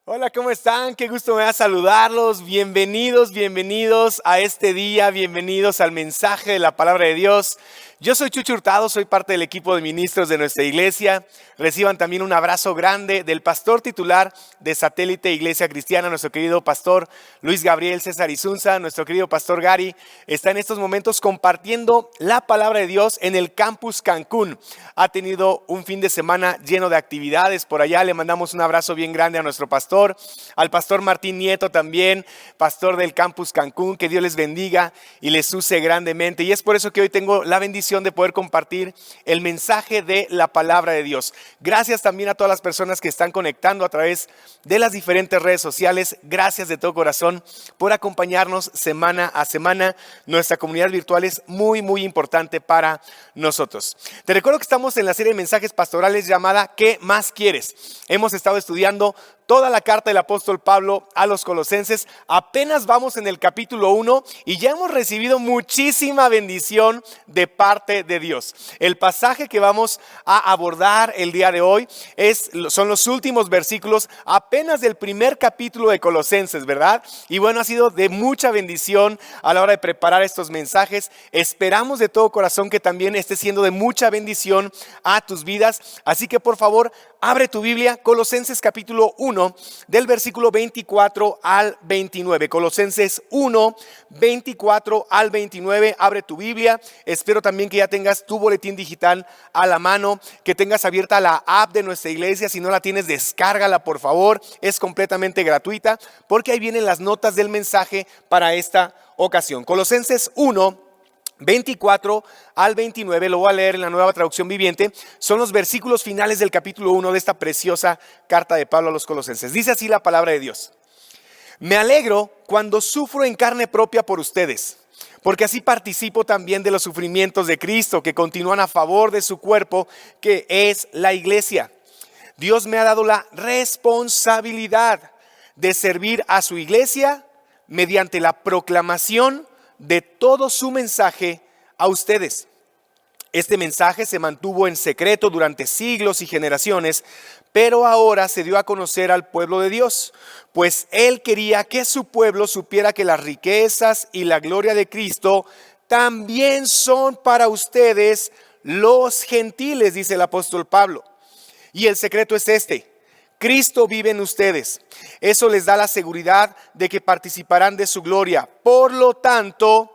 Hola, ¿cómo están? Qué gusto me da saludarlos. Bienvenidos a este día, bienvenidos al mensaje de la palabra de Dios. Yo soy Chucho Hurtado, soy parte del equipo de ministros de nuestra iglesia. Reciban también un abrazo grande del pastor titular de Satélite Iglesia Cristiana, nuestro querido pastor Luis Gabriel César Isunza. Nuestro querido pastor Gary está en estos momentos compartiendo la palabra de Dios en el campus Cancún. Ha tenido un fin de semana lleno de actividades por allá. Le mandamos un abrazo bien grande a nuestro pastor, al pastor Martín Nieto también, pastor del campus Cancún. Que Dios les bendiga y les use grandemente. Y es por eso que hoy tengo la bendición de poder compartir el mensaje de la palabra de Dios. Gracias también a todas las personas que están conectando a través de las diferentes redes sociales. Gracias de todo corazón por acompañarnos semana a semana. Nuestra comunidad virtual es muy importante para nosotros. Te recuerdo que estamos en la serie de mensajes pastorales llamada ¿Qué más quieres? Hemos estado estudiando toda la carta del apóstol Pablo a los Colosenses. Apenas vamos en el capítulo 1 y ya hemos recibido muchísima bendición de parte de Dios. El pasaje que vamos a abordar el día de hoy son los últimos versículos apenas del primer capítulo de Colosenses, ¿verdad? Y bueno, ha sido de mucha bendición a la hora de preparar estos mensajes. Esperamos de todo corazón que también esté siendo de mucha bendición a tus vidas. Así que por favor, abre tu Biblia, Colosenses capítulo 1, del versículo 24 al 29. Colosenses 1, 24 al 29. Abre tu Biblia. Espero también que ya tengas tu boletín digital a la mano, que tengas abierta la app de nuestra iglesia. Si no la tienes, descárgala por favor. Es completamente gratuita porque ahí vienen las notas del mensaje para esta ocasión. Colosenses 1, 24 al 29, lo voy a leer en la Nueva Traducción Viviente. Son los versículos finales del capítulo 1 de esta preciosa carta de Pablo a los Colosenses. Dice así la palabra de Dios: Me alegro cuando sufro en carne propia por ustedes, porque así participo también de los sufrimientos de Cristo, que continúan a favor de su cuerpo, que es la iglesia. Dios me ha dado la responsabilidad de servir a su iglesia mediante la proclamación de todo su mensaje a ustedes. Este mensaje se mantuvo en secreto durante siglos y generaciones, pero ahora se dio a conocer al pueblo de Dios, pues Él quería que su pueblo supiera que las riquezas y la gloria de Cristo también son para ustedes los gentiles, dice el apóstol Pablo. Y el secreto es este: Cristo vive en ustedes. Eso les da la seguridad de que participarán de su gloria. Por lo tanto,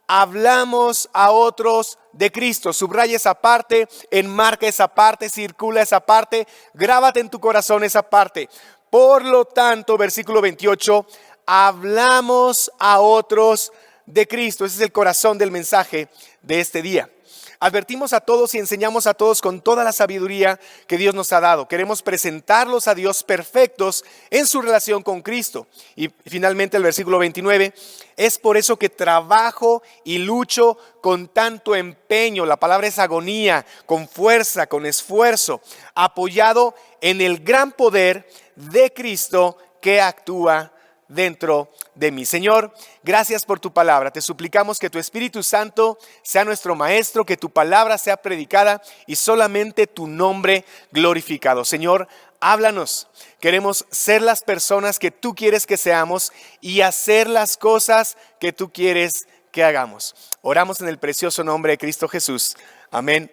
hablamos a otros de Cristo. Subraya esa parte, enmarca esa parte, circula esa parte, grábate en tu corazón esa parte. Por lo tanto, versículo 28, hablamos a otros de Cristo. Ese es el corazón del mensaje de este día. Advertimos a todos y enseñamos a todos con toda la sabiduría que Dios nos ha dado. Queremos presentarlos a Dios perfectos en su relación con Cristo. Y finalmente el versículo 29, es por eso que trabajo y lucho con tanto empeño. La palabra es agonía, con fuerza, con esfuerzo, apoyado en el gran poder de Cristo que actúa dentro de mí. Señor, gracias por tu palabra. Te suplicamos que tu Espíritu Santo sea nuestro maestro, que tu palabra sea predicada y solamente tu nombre glorificado. Señor, háblanos. Queremos ser las personas que tú quieres que seamos y hacer las cosas que tú quieres que hagamos. Oramos en el precioso nombre de Cristo Jesús. Amén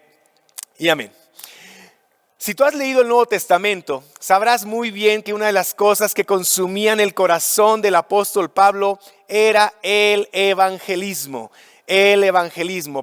y amén. Si tú has leído el Nuevo Testamento, sabrás muy bien que una de las cosas que consumían el corazón del apóstol Pablo era el evangelismo.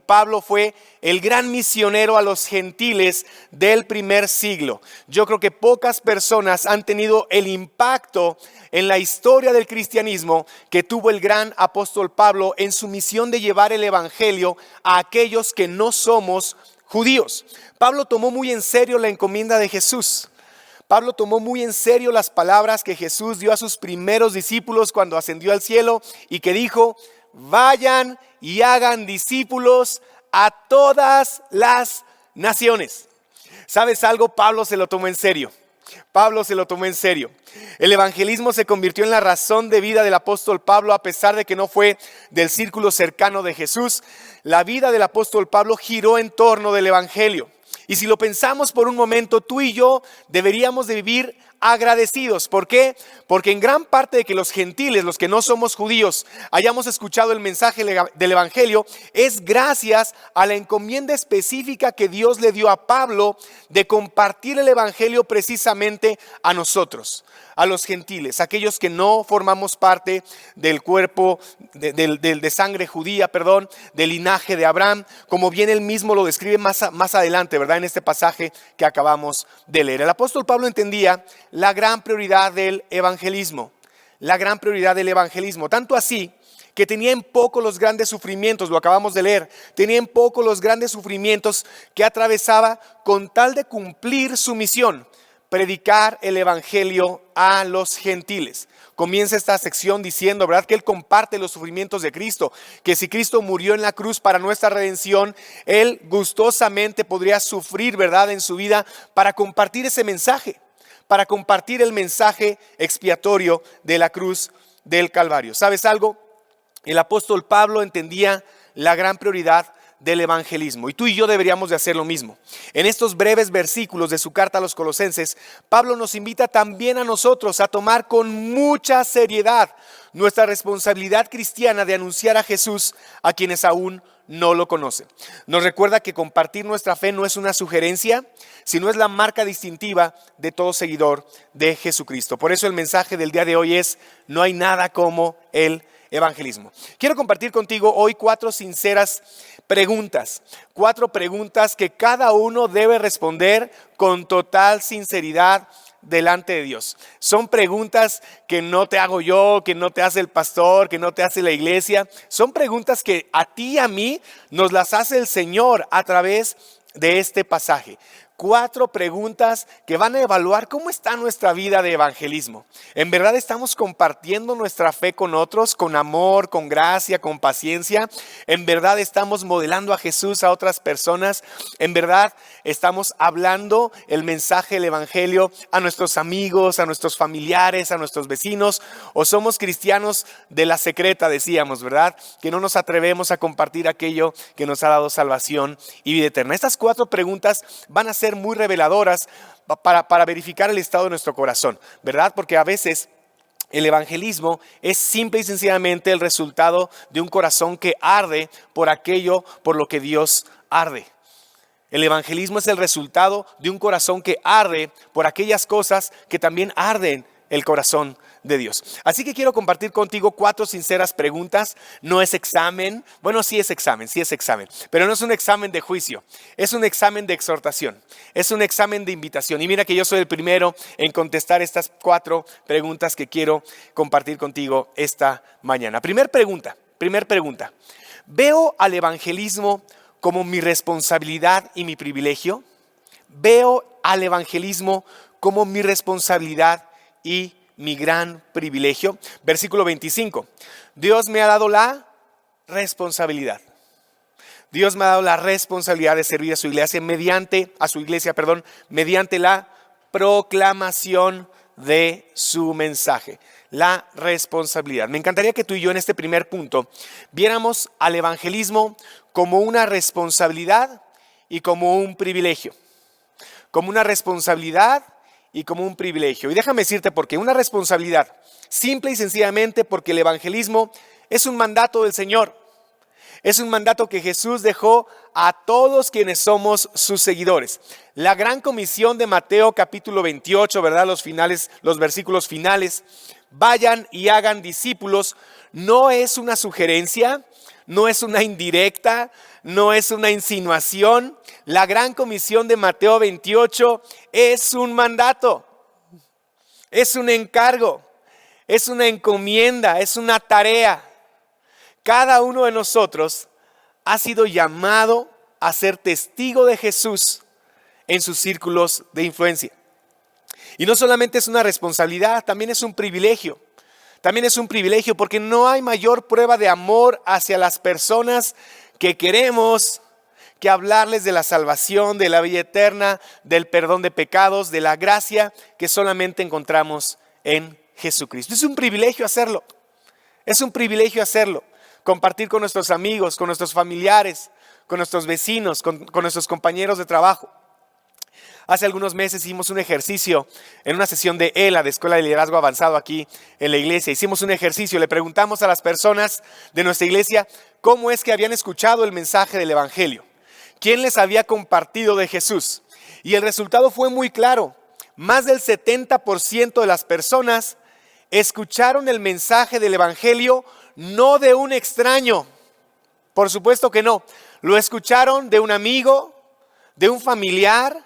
Pablo fue el gran misionero a los gentiles del primer siglo. Yo creo que pocas personas han tenido el impacto en la historia del cristianismo que tuvo el gran apóstol Pablo en su misión de llevar el evangelio a aquellos que no somos judíos. Pablo tomó muy en serio la encomienda de Jesús. Pablo tomó muy en serio las palabras que Jesús dio a sus primeros discípulos cuando ascendió al cielo y que dijo: vayan y hagan discípulos a todas las naciones. ¿Sabes algo? Pablo se lo tomó en serio. El evangelismo se convirtió en la razón de vida del apóstol Pablo, a pesar de que no fue del círculo cercano de Jesús. La vida del apóstol Pablo giró en torno del evangelio. Y si lo pensamos por un momento, tú y yo deberíamos de vivir agradecidos. ¿Por qué? Porque en gran parte de que los gentiles, los que no somos judíos, hayamos escuchado el mensaje del evangelio, es gracias a la encomienda específica que Dios le dio a Pablo de compartir el evangelio precisamente a nosotros, a los gentiles, aquellos que no formamos parte del cuerpo de sangre judía, del linaje de Abraham, como bien él mismo lo describe más adelante, ¿verdad? En este pasaje que acabamos de leer. El apóstol Pablo entendía la gran prioridad del evangelismo, tanto así que tenía en poco los grandes sufrimientos, lo acabamos de leer, tenía en poco los grandes sufrimientos que atravesaba con tal de cumplir su misión, predicar el evangelio a los gentiles. Comienza esta sección diciendo, ¿verdad?, que él comparte los sufrimientos de Cristo, que si Cristo murió en la cruz para nuestra redención, él gustosamente podría sufrir, ¿verdad?, en su vida para compartir ese mensaje, para compartir el mensaje expiatorio de la cruz del Calvario. ¿Sabes algo? El apóstol Pablo entendía la gran prioridad del evangelismo, y tú y yo deberíamos de hacer lo mismo. En estos breves versículos de su carta a los Colosenses, Pablo nos invita también a nosotros a tomar con mucha seriedad nuestra responsabilidad cristiana de anunciar a Jesús a quienes aún no lo conocen. Nos recuerda que compartir nuestra fe no es una sugerencia, sino es la marca distintiva de todo seguidor de Jesucristo. Por eso el mensaje del día de hoy es: no hay nada como el evangelismo. Quiero compartir contigo hoy 4 sinceras preguntas, 4 preguntas que cada uno debe responder con total sinceridad delante de Dios. Son preguntas que no te hago yo, que no te hace el pastor, que no te hace la iglesia. Son preguntas que a ti y a mí nos las hace el Señor a través de este pasaje. 4 preguntas que van a evaluar cómo está nuestra vida de evangelismo. ¿En verdad estamos compartiendo nuestra fe con otros, con amor, con gracia, con paciencia? ¿En verdad estamos modelando a Jesús a otras personas? ¿En verdad estamos hablando el mensaje del evangelio a nuestros amigos, a nuestros familiares, a nuestros vecinos? ¿O somos cristianos de la secreta, decíamos, verdad? Que no nos atrevemos a compartir aquello que nos ha dado salvación y vida eterna. Estas 4 preguntas van a ser muy reveladoras para verificar el estado de nuestro corazón, ¿verdad? Porque a veces el evangelismo es simple y sencillamente el resultado de un corazón que arde por aquello por lo que Dios arde. El evangelismo es el resultado de un corazón que arde por aquellas cosas que también arden el corazón de Dios. Así que quiero compartir contigo 4 sinceras preguntas. No es examen, bueno, sí es examen, pero no es un examen de juicio, es un examen de exhortación, es un examen de invitación. Y mira que yo soy el primero en contestar estas 4 preguntas que quiero compartir contigo esta mañana. Primer pregunta, ¿veo al evangelismo como mi responsabilidad y mi privilegio? ¿Veo al evangelismo como mi responsabilidad y mi gran privilegio? Versículo 25. Dios me ha dado la responsabilidad. Dios me ha dado la responsabilidad de servir a su iglesia mediante la proclamación de su mensaje. La responsabilidad. Me encantaría que tú y yo en este primer punto viéramos al evangelismo como una responsabilidad y como un privilegio. Como una responsabilidad y como un privilegio. Y déjame decirte por qué. Una responsabilidad, simple y sencillamente porque el evangelismo es un mandato del Señor. Es un mandato que Jesús dejó a todos quienes somos sus seguidores. La gran comisión de Mateo capítulo 28, ¿verdad? Los versículos finales. Vayan y hagan discípulos. No es una sugerencia, no es una indirecta, no es una insinuación. La gran comisión de Mateo 28 es un mandato, es un encargo, es una encomienda, es una tarea. Cada uno de nosotros ha sido llamado a ser testigo de Jesús en sus círculos de influencia. Y no solamente es una responsabilidad, también es un privilegio. También es un privilegio porque no hay mayor prueba de amor hacia las personas que queremos que hablarles de la salvación, de la vida eterna, del perdón de pecados, de la gracia que solamente encontramos en Jesucristo. Es un privilegio hacerlo. Es un privilegio hacerlo. Compartir con nuestros amigos, con nuestros familiares, con nuestros vecinos, con nuestros compañeros de trabajo. Hace algunos meses hicimos un ejercicio en una sesión de ELA, de Escuela de Liderazgo Avanzado aquí en la iglesia. Hicimos un ejercicio, le preguntamos a las personas de nuestra iglesia cómo es que habían escuchado el mensaje del Evangelio. ¿Quién les había compartido de Jesús? Y el resultado fue muy claro. Más del 70% de las personas escucharon el mensaje del Evangelio no de un extraño. Por supuesto que no. Lo escucharon de un amigo, de un familiar,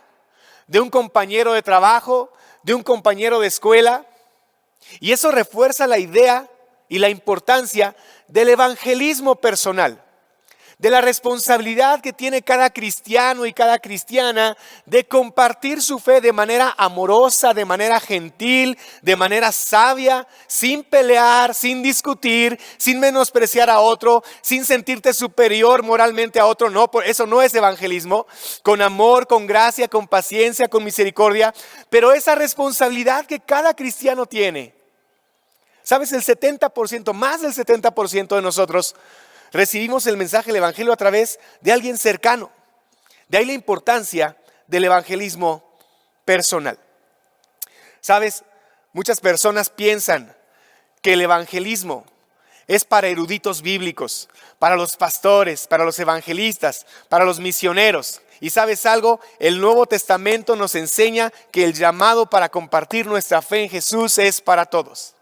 de un compañero de trabajo, de un compañero de escuela. Y eso refuerza la idea y la importancia del evangelismo personal, de la responsabilidad que tiene cada cristiano y cada cristiana de compartir su fe de manera amorosa, de manera gentil, de manera sabia, sin pelear, sin discutir, sin menospreciar a otro, sin sentirte superior moralmente a otro. No, eso no es evangelismo. Con amor, con gracia, con paciencia, con misericordia, pero esa responsabilidad que cada cristiano tiene. ¿Sabes? El 70%, más del 70% de nosotros recibimos el mensaje del Evangelio a través de alguien cercano. De ahí la importancia del evangelismo personal. ¿Sabes? Muchas personas piensan que el evangelismo es para eruditos bíblicos, para los pastores, para los evangelistas, para los misioneros. Y ¿sabes algo? El Nuevo Testamento nos enseña que el llamado para compartir nuestra fe en Jesús es para todos.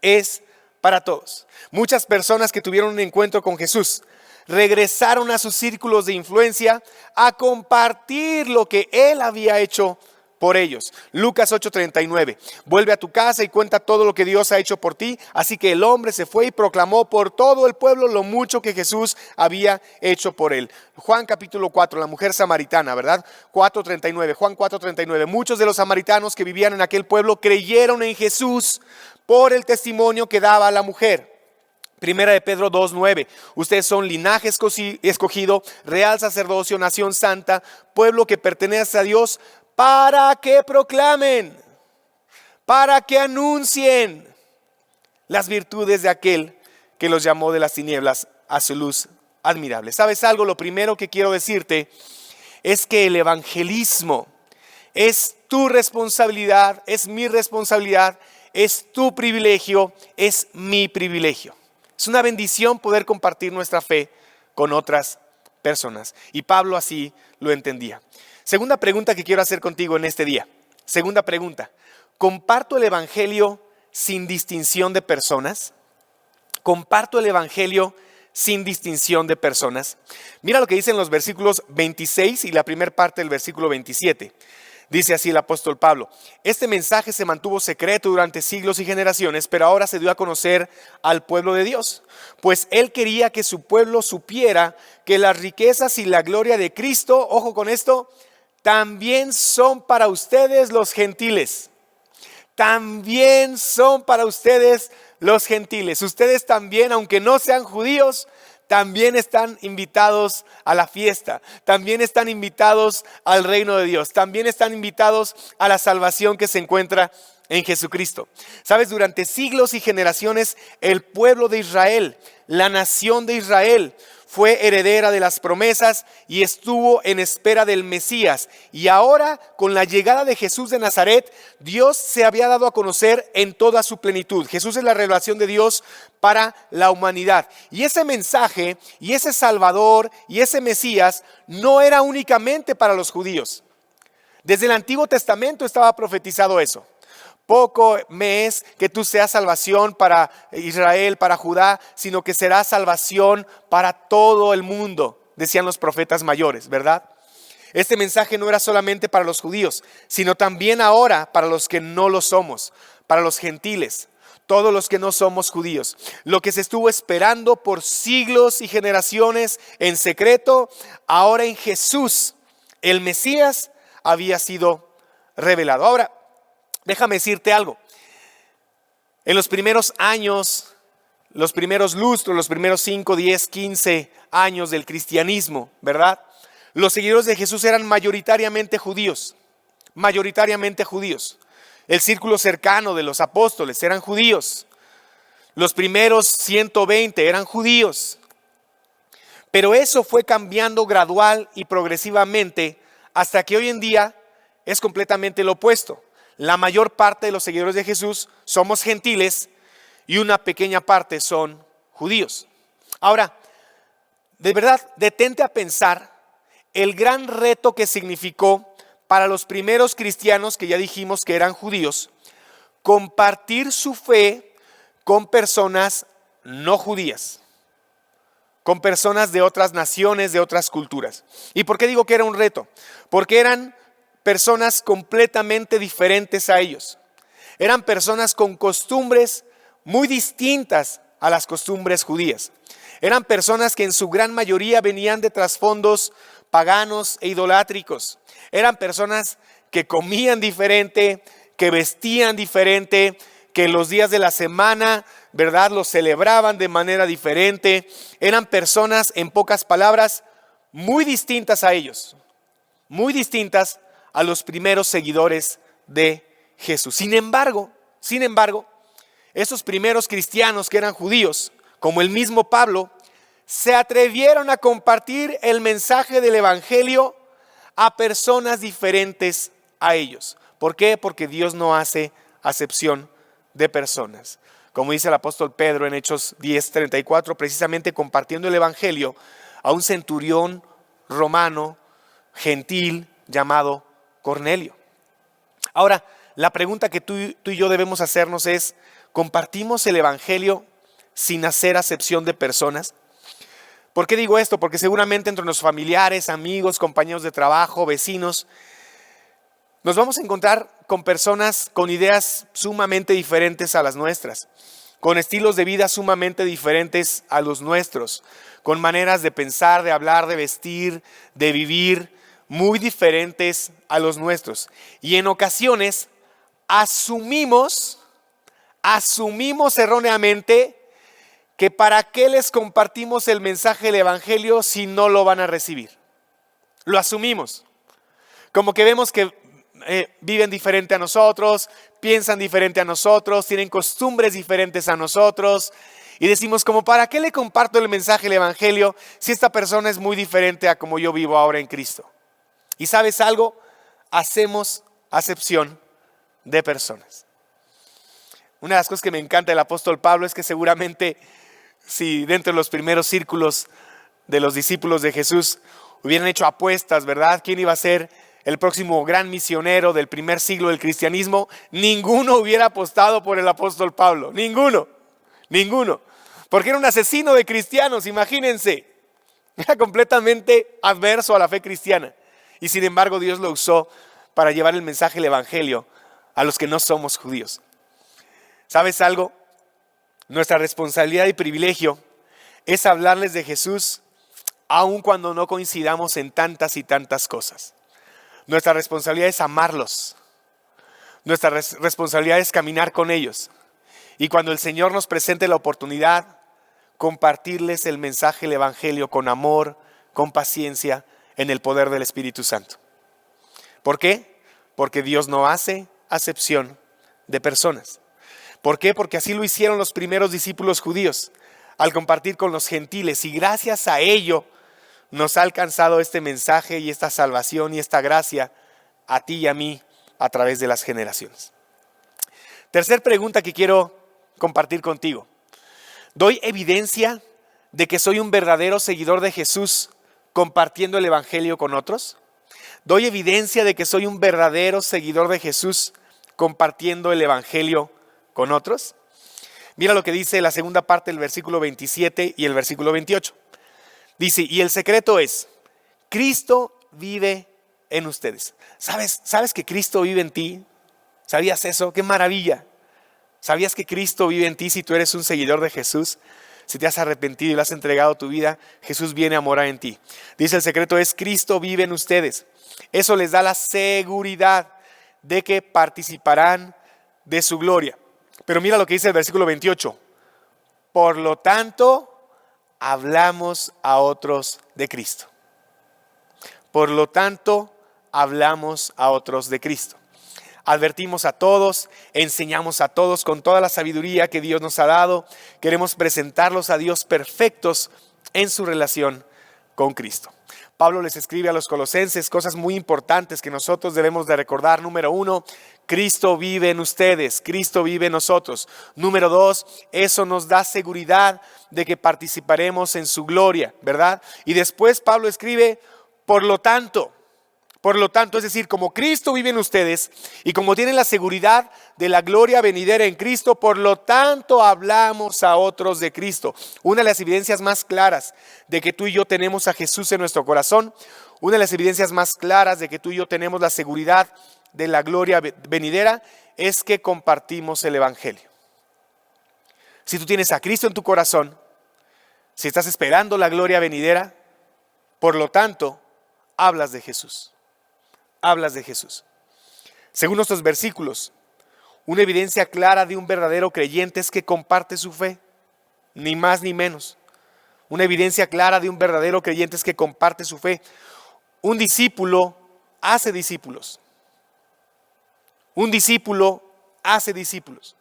Es para todos. Muchas personas que tuvieron un encuentro con Jesús regresaron a sus círculos de influencia a compartir lo que Él había hecho por ellos. Lucas 8:39. Vuelve a tu casa y cuenta todo lo que Dios ha hecho por ti. Así que el hombre se fue y proclamó por todo el pueblo lo mucho que Jesús había hecho por él. Juan capítulo 4, la mujer samaritana, ¿verdad? 4:39, Juan 4:39. Muchos de los samaritanos que vivían en aquel pueblo creyeron en Jesús por el testimonio que daba la mujer. Primera de Pedro 2:9. Ustedes son linaje escogido, real sacerdocio, nación santa, pueblo que pertenece a Dios, para que proclamen, para que anuncien las virtudes de aquel que los llamó de las tinieblas a su luz admirable. ¿Sabes algo? Lo primero que quiero decirte es que el evangelismo es tu responsabilidad, es mi responsabilidad, es tu privilegio, es mi privilegio. Es una bendición poder compartir nuestra fe con otras personas. Y Pablo así lo entendía. Segunda pregunta que quiero hacer contigo en este día. Segunda pregunta. ¿Comparto el evangelio sin distinción de personas? ¿Comparto el evangelio sin distinción de personas? Mira lo que dicen los versículos 26 y la primera parte del versículo 27. Dice así el apóstol Pablo: este mensaje se mantuvo secreto durante siglos y generaciones, pero ahora se dio a conocer al pueblo de Dios, pues Él quería que su pueblo supiera que las riquezas y la gloria de Cristo, ojo con esto, también son para ustedes los gentiles. También son para ustedes los gentiles. Ustedes también, aunque no sean judíos, también están invitados a la fiesta, también están invitados al reino de Dios, también están invitados a la salvación que se encuentra en Jesucristo. Sabes, durante siglos y generaciones el pueblo de Israel, la nación de Israel, fue heredera de las promesas y estuvo en espera del Mesías. Y ahora, con la llegada de Jesús de Nazaret, Dios se había dado a conocer en toda su plenitud. Jesús es la revelación de Dios para la humanidad. Y ese mensaje, y ese Salvador, y ese Mesías, no era únicamente para los judíos. Desde el Antiguo Testamento estaba profetizado eso. Poco me es que tú seas salvación para Israel, para Judá, sino que será salvación para todo el mundo, decían los profetas mayores, ¿verdad? Este mensaje no era solamente para los judíos, sino también ahora para los que no lo somos, para los gentiles, todos los que no somos judíos. Lo que se estuvo esperando por siglos y generaciones en secreto, ahora en Jesús, el Mesías, había sido revelado. Ahora, déjame decirte algo. En los primeros años, los primeros lustros, los primeros 5, 10, 15 años del cristianismo, ¿verdad? Los seguidores de Jesús eran mayoritariamente judíos. Mayoritariamente judíos. El círculo cercano de los apóstoles eran judíos. Los primeros 120 eran judíos. Pero eso fue cambiando gradual y progresivamente hasta que hoy en día es completamente lo opuesto. La mayor parte de los seguidores de Jesús somos gentiles y una pequeña parte son judíos. Ahora, de verdad, detente a pensar el gran reto que significó para los primeros cristianos, que ya dijimos que eran judíos, compartir su fe con personas no judías, con personas de otras naciones, de otras culturas. ¿Y por qué digo que era un reto? Porque eran personas completamente diferentes a ellos. Eran personas con costumbres muy distintas a las costumbres judías. Eran personas que en su gran mayoría venían de trasfondos paganos e idolátricos. Eran personas que comían diferente, que vestían diferente, que los días de la semana, ¿verdad?, los celebraban de manera diferente. Eran personas, en pocas palabras, muy distintas a ellos, muy distintas a los primeros seguidores de Jesús. Sin embargo, esos primeros cristianos que eran judíos, como el mismo Pablo, se atrevieron a compartir el mensaje del evangelio a personas diferentes a ellos. ¿Por qué? Porque Dios no hace acepción de personas. Como dice el apóstol Pedro en Hechos 10:34, precisamente compartiendo el evangelio a un centurión romano, gentil, llamado Cornelio. Ahora, la pregunta que tú y yo debemos hacernos es, ¿compartimos el evangelio sin hacer acepción de personas? ¿Por qué digo esto? Porque seguramente entre los familiares, amigos, compañeros de trabajo, vecinos, nos vamos a encontrar con personas con ideas sumamente diferentes a las nuestras, con estilos de vida sumamente diferentes a los nuestros, con maneras de pensar, de hablar, de vestir, de vivir, muy diferentes a los nuestros. Y en ocasiones asumimos erróneamente que para qué les compartimos el mensaje del evangelio si no lo van a recibir. Lo asumimos. Como que vemos que viven diferente a nosotros, piensan diferente a nosotros, tienen costumbres diferentes a nosotros. Y decimos, como, ¿para qué le comparto el mensaje del evangelio si esta persona es muy diferente a como yo vivo ahora en Cristo? Y ¿sabes algo? Hacemos acepción de personas. Una de las cosas que me encanta del apóstol Pablo es que seguramente si dentro de los primeros círculos de los discípulos de Jesús hubieran hecho apuestas, ¿verdad? ¿Quién iba a ser el próximo gran misionero del primer siglo del cristianismo? Ninguno hubiera apostado por el apóstol Pablo. Ninguno. Porque era un asesino de cristianos, imagínense. Era completamente adverso a la fe cristiana. Y sin embargo Dios lo usó para llevar el mensaje del evangelio a los que no somos judíos. ¿Sabes algo? Nuestra responsabilidad y privilegio es hablarles de Jesús aun cuando no coincidamos en tantas y tantas cosas. Nuestra responsabilidad es amarlos. Nuestra responsabilidad es caminar con ellos. Y cuando el Señor nos presente la oportunidad, compartirles el mensaje del evangelio con amor, con paciencia, en el poder del Espíritu Santo. ¿Por qué? Porque Dios no hace acepción de personas. ¿Por qué? Porque así lo hicieron los primeros discípulos judíos al compartir con los gentiles, y gracias a ello nos ha alcanzado este mensaje y esta salvación y esta gracia a ti y a mí a través de las generaciones. Tercer pregunta que quiero compartir contigo. ¿Doy evidencia de que soy un verdadero seguidor de Jesús compartiendo el evangelio con otros? ¿Doy evidencia de que soy un verdadero seguidor de Jesús compartiendo el evangelio con otros? Mira lo que dice la segunda parte del versículo 27 y el versículo 28. Dice, y el secreto es, Cristo vive en ustedes. ¿Sabes que Cristo vive en ti? ¿Sabías eso? ¡Qué maravilla! ¿Sabías que Cristo vive en ti si tú eres un seguidor de Jesús? Si te has arrepentido y le has entregado tu vida, Jesús viene a morar en ti. Dice, el secreto es, Cristo vive en ustedes. Eso les da la seguridad de que participarán de su gloria. Pero mira lo que dice el versículo 28. Por lo tanto, hablamos a otros de Cristo. Por lo tanto, hablamos a otros de Cristo. Advertimos a todos, enseñamos a todos con toda la sabiduría que Dios nos ha dado. Queremos presentarlos a Dios perfectos en su relación con Cristo. Pablo les escribe a los colosenses cosas muy importantes que nosotros debemos de recordar. Número 1, Cristo vive en ustedes, Cristo vive en nosotros. Número 2, eso nos da seguridad de que participaremos en su gloria, ¿verdad? Y después Pablo escribe, por lo tanto, es decir, como Cristo vive en ustedes y como tienen la seguridad de la gloria venidera en Cristo, por lo tanto hablamos a otros de Cristo. Una de las evidencias más claras de que tú y yo tenemos a Jesús en nuestro corazón, una de las evidencias más claras de que tú y yo tenemos la seguridad de la gloria venidera, es que compartimos el Evangelio. Si tú tienes a Cristo en tu corazón, si estás esperando la gloria venidera, por lo tanto, hablas de Jesús. Hablas de Jesús. Según nuestros versículos, una evidencia clara de un verdadero creyente es que comparte su fe, ni más ni menos. Una evidencia clara de un verdadero creyente es que comparte su fe. Un discípulo hace discípulos. Un discípulo hace discípulos.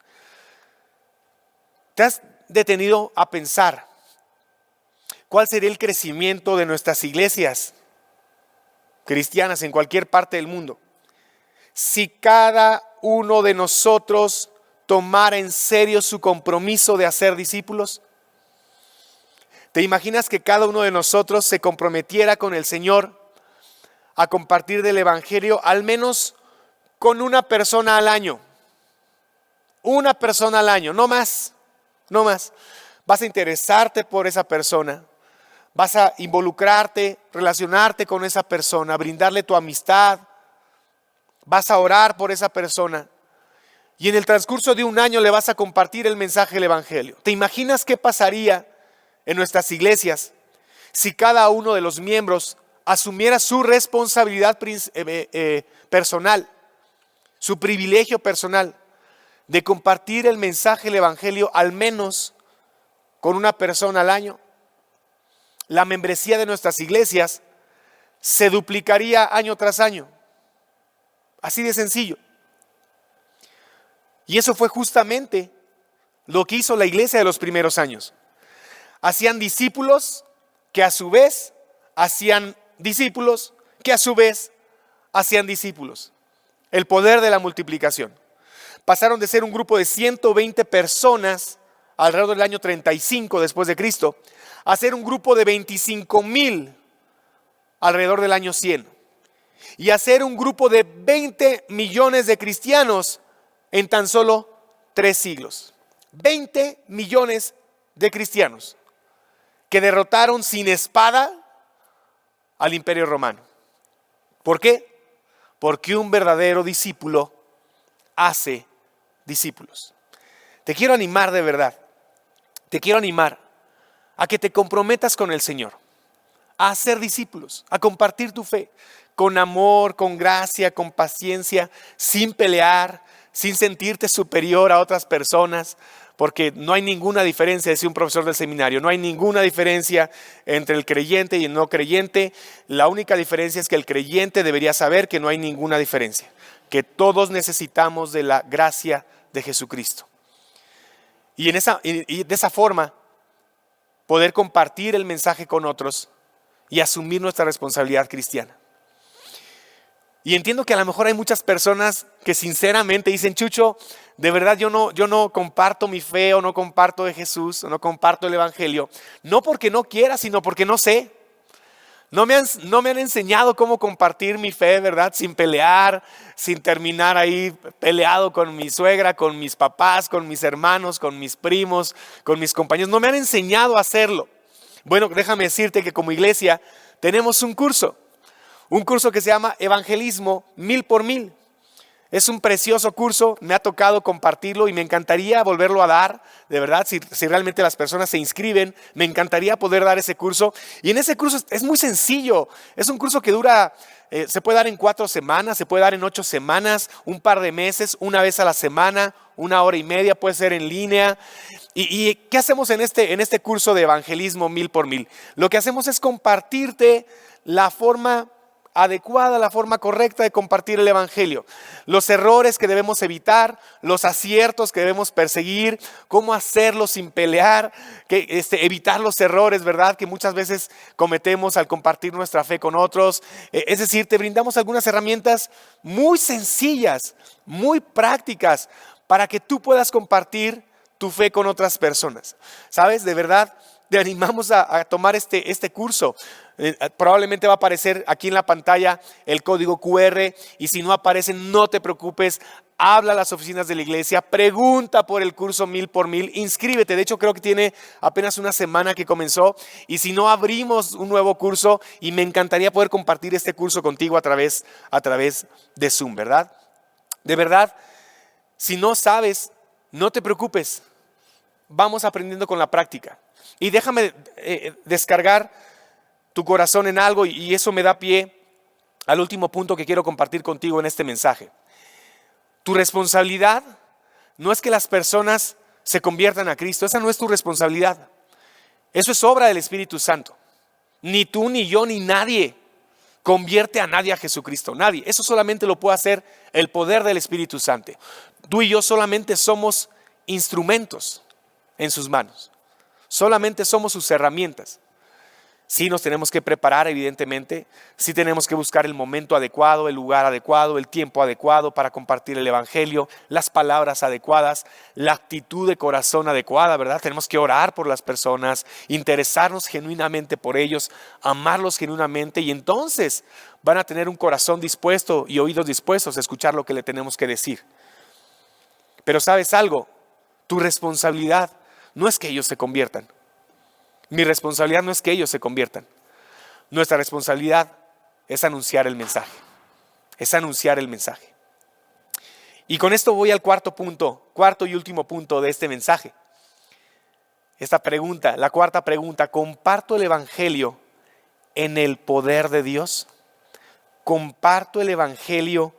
¿Te has detenido a pensar cuál sería el crecimiento de nuestras iglesias cristianas en cualquier parte del mundo si cada uno de nosotros tomara en serio su compromiso de hacer discípulos? ¿Te imaginas que cada uno de nosotros se comprometiera con el Señor a compartir del Evangelio al menos con una persona al año? Una persona al año, no más, no más. Vas a interesarte por esa persona. Vas a involucrarte, relacionarte con esa persona, brindarle tu amistad. Vas a orar por esa persona. Y en el transcurso de un año le vas a compartir el mensaje del Evangelio. ¿Te imaginas qué pasaría en nuestras iglesias si cada uno de los miembros asumiera su responsabilidad personal, su privilegio personal de compartir el mensaje del Evangelio al menos con una persona al año? La membresía de nuestras iglesias se duplicaría año tras año. Así de sencillo. Y eso fue justamente lo que hizo la iglesia de los primeros años. Hacían discípulos que a su vez hacían discípulos que a su vez hacían discípulos. El poder de la multiplicación. Pasaron de ser un grupo de 120 personas alrededor del año 35 después de Cristo a ser un grupo de 25,000 alrededor del año 100 y a ser un grupo de 20 millones de cristianos en tan solo 3 siglos. 20 millones de cristianos que derrotaron sin espada al Imperio Romano. ¿Por qué? Porque un verdadero discípulo hace discípulos. Te quiero animar de verdad. Te quiero animar a que te comprometas con el Señor, a hacer discípulos, a compartir tu fe, con amor, con gracia, con paciencia, sin pelear, sin sentirte superior a otras personas, porque no hay ninguna diferencia, decía un profesor del seminario, no hay ninguna diferencia entre el creyente y el no creyente. La única diferencia es que el creyente debería saber que no hay ninguna diferencia, que todos necesitamos de la gracia de Jesucristo. Y de esa forma poder compartir el mensaje con otros y asumir nuestra responsabilidad cristiana. Y entiendo que a lo mejor hay muchas personas que sinceramente dicen: Chucho, de verdad yo no comparto mi fe, o no comparto de Jesús, o no comparto el Evangelio, no porque no quiera, sino porque no sé. No me han enseñado cómo compartir mi fe, ¿verdad? Sin pelear, sin terminar ahí peleado con mi suegra, con mis papás, con mis hermanos, con mis primos, con mis compañeros. No me han enseñado a hacerlo. Bueno, déjame decirte que como iglesia tenemos un curso que se llama Evangelismo 1000 por 1000. Es un precioso curso, me ha tocado compartirlo y me encantaría volverlo a dar, de verdad, si realmente las personas se inscriben, me encantaría poder dar ese curso. Y en ese curso es muy sencillo, es un curso que dura, se puede dar en 4 semanas, se puede dar en 8 semanas, un par de meses, una vez a la semana, 1 hora y media, puede ser en línea. ¿Y qué hacemos en este curso de Evangelismo 1000 por 1000? Lo que hacemos es compartirte la forma adecuada, la forma correcta de compartir el evangelio. Los errores que debemos evitar, los aciertos que debemos perseguir, cómo hacerlo sin pelear, evitar los errores, ¿verdad?, que muchas veces cometemos al compartir nuestra fe con otros. Es decir, te brindamos algunas herramientas muy sencillas, muy prácticas, para que tú puedas compartir tu fe con otras personas. ¿Sabes? De verdad, te animamos a tomar este curso. Probablemente va a aparecer aquí en la pantalla el código QR, y si no aparece, no te preocupes. Habla a las oficinas de la iglesia, pregunta por el curso 1000 por 1000, inscríbete. De hecho, creo que tiene apenas una semana que comenzó, y si no, abrimos un nuevo curso y me encantaría poder compartir este curso contigo a través de Zoom, ¿verdad? De verdad, si no sabes, no te preocupes. Vamos aprendiendo con la práctica. Y déjame descargar tu corazón en algo, y eso me da pie al último punto que quiero compartir contigo en este mensaje. Tu responsabilidad no es que las personas se conviertan a Cristo. Esa no es tu responsabilidad. Eso es obra del Espíritu Santo. Ni tú, ni yo, ni nadie convierte a nadie a Jesucristo. Nadie. Eso solamente lo puede hacer el poder del Espíritu Santo. Tú y yo solamente somos instrumentos en sus manos. Solamente somos sus herramientas. Sí nos tenemos que preparar, evidentemente. Sí tenemos que buscar el momento adecuado, el lugar adecuado, el tiempo adecuado para compartir el evangelio, las palabras adecuadas, la actitud de corazón adecuada, ¿verdad? Tenemos que orar por las personas, interesarnos genuinamente por ellos, amarlos genuinamente, y entonces van a tener un corazón dispuesto y oídos dispuestos a escuchar lo que le tenemos que decir. Pero ¿sabes algo? Tu responsabilidad no es que ellos se conviertan. Mi responsabilidad no es que ellos se conviertan. Nuestra responsabilidad es anunciar el mensaje. Es anunciar el mensaje. Y con esto voy al cuarto y último punto de este mensaje. Esta pregunta, la cuarta pregunta: ¿comparto el evangelio en el poder de Dios? ¿Comparto el evangelio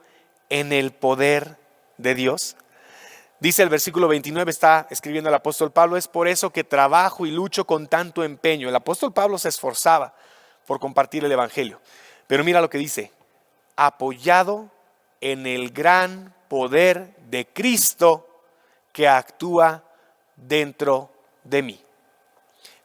en el poder de Dios? Dice el versículo 29, está escribiendo el apóstol Pablo: es por eso que trabajo y lucho con tanto empeño. El apóstol Pablo se esforzaba por compartir el evangelio. Pero mira lo que dice: apoyado en el gran poder de Cristo que actúa dentro de mí.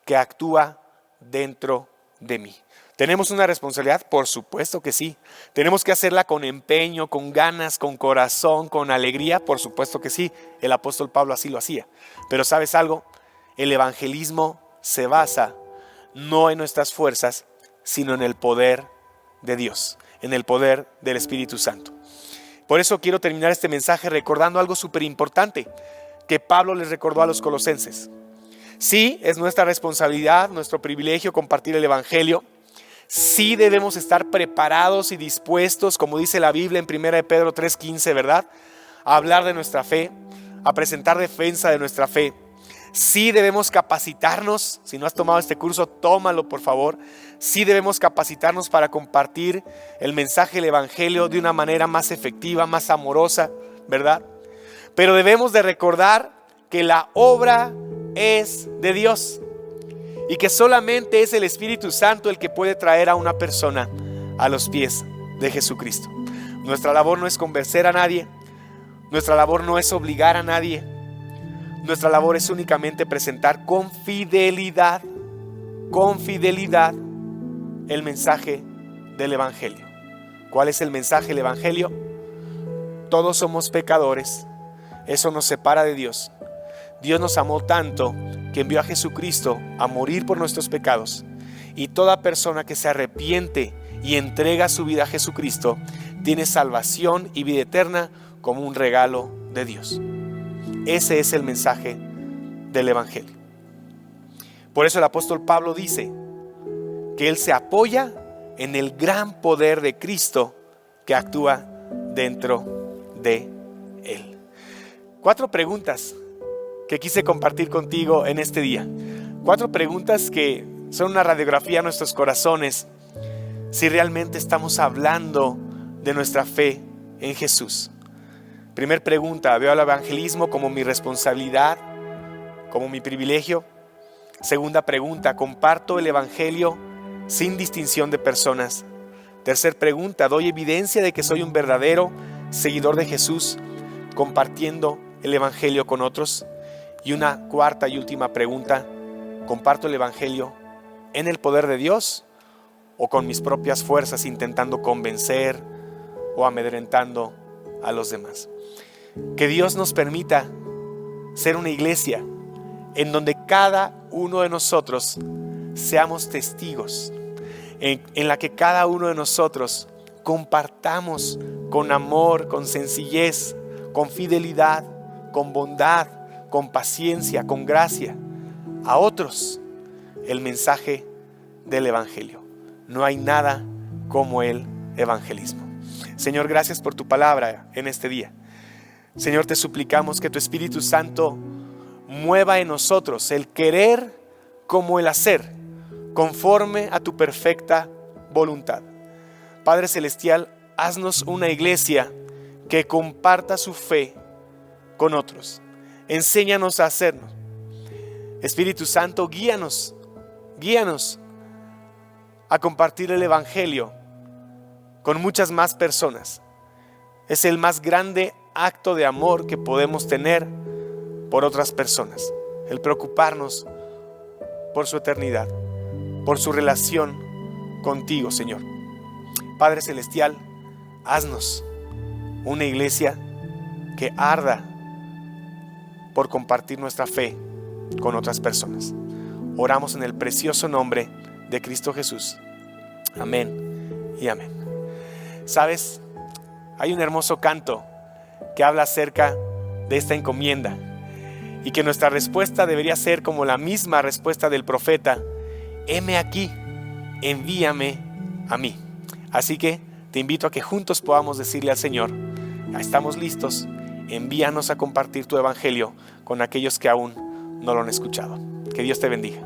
Que actúa dentro de mí. ¿Tenemos una responsabilidad? Por supuesto que sí. ¿Tenemos que hacerla con empeño, con ganas, con corazón, con alegría? Por supuesto que sí. El apóstol Pablo así lo hacía. Pero ¿sabes algo? El evangelismo se basa no en nuestras fuerzas, sino en el poder de Dios, en el poder del Espíritu Santo. Por eso quiero terminar este mensaje recordando algo súper importante que Pablo les recordó a los colosenses. Sí, es nuestra responsabilidad, nuestro privilegio compartir el evangelio. Sí debemos estar preparados y dispuestos, como dice la Biblia en 1 Pedro 3:15, ¿verdad?, a hablar de nuestra fe, a presentar defensa de nuestra fe. Sí debemos capacitarnos. Si no has tomado este curso, tómalo, por favor. Sí debemos capacitarnos para compartir el mensaje del evangelio de una manera más efectiva, más amorosa, ¿verdad? Pero debemos de recordar que la obra es de Dios y que solamente es el Espíritu Santo el que puede traer a una persona a los pies de Jesucristo. Nuestra labor no es convencer a nadie. Nuestra labor no es obligar a nadie. Nuestra labor es únicamente presentar con fidelidad el mensaje del evangelio. ¿Cuál es el mensaje del evangelio? Todos somos pecadores. Eso nos separa de Dios. Dios nos amó tanto que envió a Jesucristo a morir por nuestros pecados. Y toda persona que se arrepiente y entrega su vida a Jesucristo tiene salvación y vida eterna como un regalo de Dios. Ese es el mensaje del evangelio. Por eso el apóstol Pablo dice que él se apoya en el gran poder de Cristo que actúa dentro de él. 4 preguntas que quise compartir contigo en este día. 4 preguntas que son una radiografía a nuestros corazones si realmente estamos hablando de nuestra fe en Jesús. Primer pregunta: ¿veo el evangelismo como mi responsabilidad, como mi privilegio? Segunda pregunta: ¿comparto el evangelio sin distinción de personas? Tercer pregunta, ¿doy evidencia de que soy un verdadero seguidor de Jesús compartiendo el Evangelio con otros? Y una cuarta y última pregunta, ¿comparto el Evangelio en el poder de Dios o con mis propias fuerzas intentando convencer o amedrentando a los demás? Que Dios nos permita ser una iglesia en donde cada uno de nosotros seamos testigos, en la que cada uno de nosotros compartamos con amor, con sencillez, con fidelidad, con bondad, con paciencia, con gracia a otros el mensaje del Evangelio. No hay nada como el evangelismo. Señor, gracias por tu palabra en este día. Señor, te suplicamos que tu Espíritu Santo mueva en nosotros el querer como el hacer, conforme a tu perfecta voluntad. Padre Celestial, haznos una iglesia que comparta su fe con otros. Enséñanos a hacernos. Espíritu Santo, guíanos a compartir el Evangelio con muchas más personas. Es el más grande acto de amor que podemos tener por otras personas, el preocuparnos por su eternidad, por su relación contigo, Señor. Padre Celestial, haznos una iglesia que arda por compartir nuestra fe con otras personas. Oramos en el precioso nombre de Cristo Jesús. Amén y amén. ¿Sabes? Hay un hermoso canto que habla acerca de esta encomienda y que nuestra respuesta debería ser como la misma respuesta del profeta: heme aquí, envíame a mí. Así que te invito a que juntos podamos decirle al Señor: estamos listos, envíanos a compartir tu evangelio con aquellos que aún no lo han escuchado. Que Dios te bendiga.